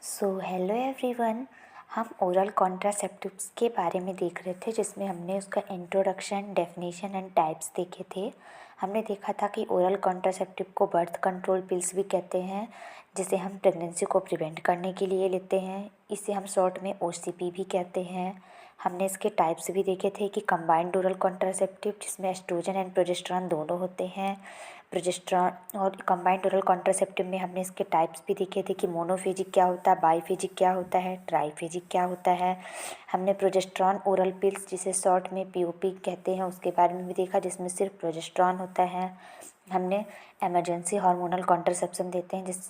Hello everyone. हम oral contraceptives के बारे में देख रहे थे, जिसमें हमने उसका इंट्रोडक्शन, डेफिनेशन एंड टाइप्स देखे थे। हमने देखा था कि ओरल कॉन्ट्रासेप्टिव को बर्थ कंट्रोल पिल्स भी कहते हैं, जिसे हम प्रेगनेंसी को प्रिवेंट करने के लिए लेते हैं। इसे हम शॉर्ट में ओसीपी भी कहते हैं। हमने इसके टाइप्स भी देखे थे कि कंबाइंड ओरल कॉन्ट्रासेप्टिव, जिसमें एस्ट्रोजन एंड प्रोजेस्टेरॉन दोनों होते हैं। प्रोजेस्टेरॉन और कंबाइंड ओरल कॉन्ट्रासेप्टिव में हमने इसके टाइप्स भी देखे थे कि मोनोफेजिक क्या होता है, बाईफेजिक क्या होता है, ट्राईफेजिक क्या होता है। हमने प्रोजेस्टेरॉन ओरल पिल्स, जिसे शॉर्ट में पीओपी कहते हैं, उसके बारे में भी देखा, जिसमें सिर्फ प्रोजेस्टेरॉन होता है। हमने इमरजेंसी हार्मोनल कॉन्ट्रासेप्शन देते हैं जिस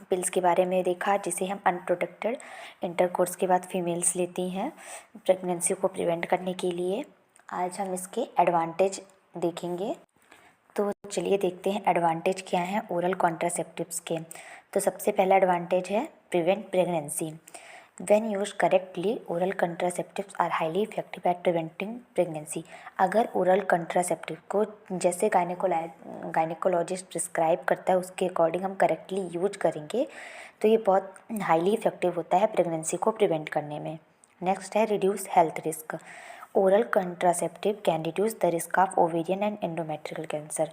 पिल्स के बारे में देखा, जिसे हम अनप्रोटेक्टेड इंटरकोर्स के बाद फीमेल्स लेती हैं प्रेगनेंसी को प्रिवेंट करने के लिए। आज हम इसके एडवांटेज देखेंगे। तो चलिए देखते हैं एडवांटेज क्या हैं ओरल कॉन्ट्रासेप्टिव्स के। तो सबसे पहला एडवांटेज है prevent pregnancy. When use correctly oral contraceptives are highly effective at preventing pregnancy. अगर ओरल कंट्रासेप्टिव को जैसे गायनेकोलॉजिस्ट प्रिस्क्राइब करता है उसके अकॉर्डिंग हम करेक्टली यूज करेंगे तो ये बहुत हाईली इफेक्टिव होता है प्रेगनेंसी को प्रिवेंट करने में। नेक्स्ट है reduce health risk. Oral contraceptive can reduce the risk of ovarian and endometrial cancer.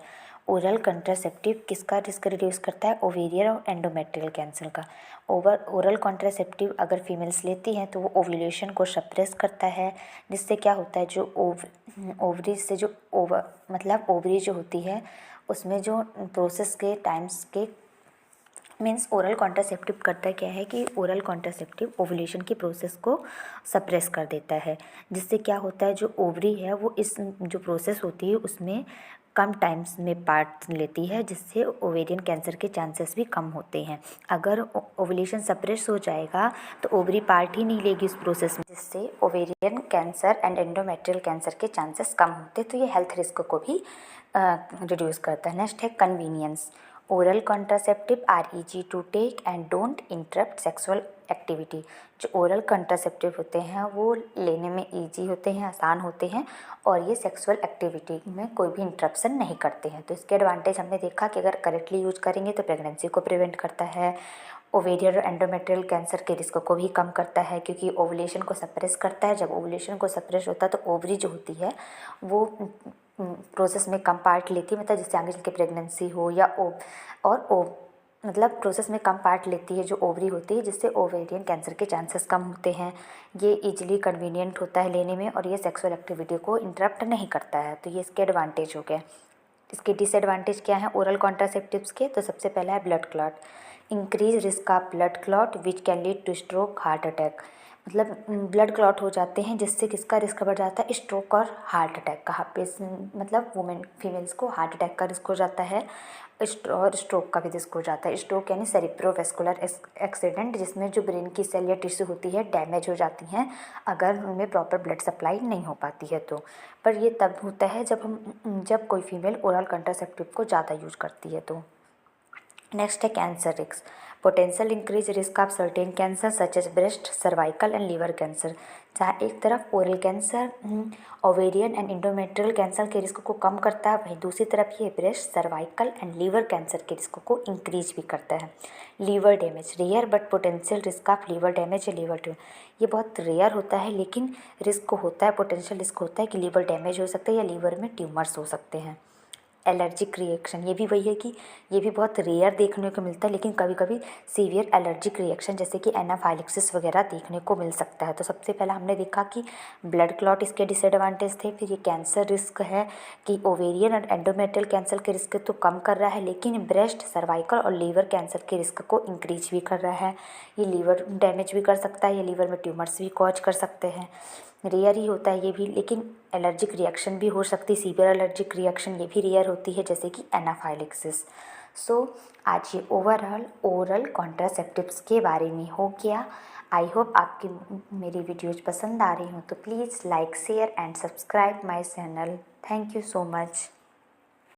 Oral contraceptive किसका रिस्क रिड्यूस करता है? ओवेरियन और एंडोमेट्रियल कैंसर का। ओरल कॉन्ट्रासेप्टिव अगर फीमेल्स लेती हैं तो वो ओव्यूलेशन को सप्रेस करता है, जिससे क्या होता है, जो ओवरी से जो ओवरी जो होती है उसमें जो प्रोसेस के टाइम्स के मीन्स ओरल कॉन्ट्रासेप्टिव करता क्या है कि ओरल कॉन्ट्रासेप्टिव ओवुलेशन की प्रोसेस को सप्रेस कर देता है, जिससे क्या होता है, जो ओवरी है वो इस जो प्रोसेस होती है उसमें कम टाइम्स में पार्ट लेती है, जिससे ओवेरियन कैंसर के चांसेस भी कम होते हैं। अगर ओवुलेशन सप्रेस हो जाएगा तो ओवरी पार्ट ही नहीं लेगी उस प्रोसेस में, जिससे ovarian cancer and endometrial cancer के चांसेस कम होते, तो ये हेल्थ रिस्क को भी रिड्यूस करता है। नेक्स्ट है convenience. Oral contraceptive are easy to take and don't interrupt sexual activity. जो ओरल कॉन्ट्रासेप्टिव होते हैं वो लेने में ईजी होते हैं, आसान होते हैं, और ये सेक्सुअल एक्टिविटी में कोई भी इंटरप्शन नहीं करते हैं। तो इसके एडवांटेज हमने देखा कि अगर करेक्टली यूज करेंगे तो प्रेगनेंसी को प्रिवेंट करता है, ओवेरियन और एंडोमेट्रियल कैंसर के रिस्क को भी कम करता है, क्योंकि ओवुलेशन को सप्रेस करता है। जब ओवुलेशन को सप्रेस होता है तो ओवरी जो होती है वो प्रोसेस में कम पार्ट लेती है, मतलब जिससे आगे चल के प्रेगनेंसी हो या प्रोसेस में कम पार्ट लेती है जो ओवरी होती है, जिससे ओवेरियन कैंसर के चांसेस कम होते हैं। ये इजीली कन्वीनियंट होता है लेने में, और ये सेक्सुअल एक्टिविटी को इंटरप्ट नहीं करता है। तो ये इसके एडवांटेज हो गए। इसके डिसएडवांटेज क्या है ओरल कॉन्ट्रासेप्टिव्स के? तो सबसे पहला है blood clot. Increase risk of blood clot which can lead two stroke, heart attack. मतलब ब्लड क्लॉट हो जाते हैं, जिससे किसका रिस्क बढ़ जाता है? स्ट्रोक और हार्ट अटैक का। मतलब फीमेल्स को हार्ट अटैक का रिस्क हो जाता है और स्ट्रोक का भी रिस्क हो जाता है। स्ट्रोक यानी सेरिब्रोवैस्कुलर एक्सीडेंट, जिसमें जो ब्रेन की सेल या टिश्यू होती है डैमेज हो जाती हैं अगर उनमें प्रॉपर ब्लड सप्लाई नहीं हो पाती है तो। पर ये तब होता है जब कोई फीमेल ओरल कंट्रासेप्टिव को ज़्यादा यूज करती है तो। नेक्स्ट है cancer risk. Potential increase risk of certain cancer such as breast, cervical and liver cancer. जहाँ एक तरफ oral cancer ovarian and endometrial cancer के रिस्क को कम करता है, वहीं दूसरी तरफ ये breast, cervical and liver cancer के रिस्क को इंक्रीज भी करता है। Liver damage rare but potential risk of liver damage या लीवर ट्यूमर। ये बहुत रेयर होता है, लेकिन रिस्क होता है, पोटेंशियल रिस्क होता है कि लीवर डैमेज हो सकता है या लीवर में ट्यूमर्स हो सकते हैं। एलर्जिक रिएक्शन, ये भी वही है कि ये भी बहुत रेयर देखने को मिलता है, लेकिन कभी कभी सीवियर एलर्जिक रिएक्शन जैसे कि एनाफाइलेक्सिस वगैरह देखने को मिल सकता है। तो सबसे पहला हमने देखा कि ब्लड क्लॉट इसके डिसएडवांटेज थे। फिर ये कैंसर रिस्क है कि ओवेरियन और एंडोमेट्रियल कैंसर के रिस्क तो कम कर रहा है, लेकिन ब्रेस्ट, सर्वाइकल और लीवर कैंसर के रिस्क को इंक्रीज भी कर रहा है। ये लीवर डैमेज भी कर सकता है, ये लीवर में ट्यूमर्स भी कॉज कर सकते हैं। रेयर ही होता है ये भी, लेकिन एलर्जिक रिएक्शन भी हो सकती है, सीवियर एलर्जिक रिएक्शन ये भी रेयर होती है, जैसे कि एनाफाइलेक्सिस। आज ये ओवरऑल ओरल कॉन्ट्रासेप्टिव्स के बारे में हो गया। आई होप आपकी मेरी वीडियोज़ पसंद आ रही हो, तो please like, share and subscribe my channel. Thank you so much.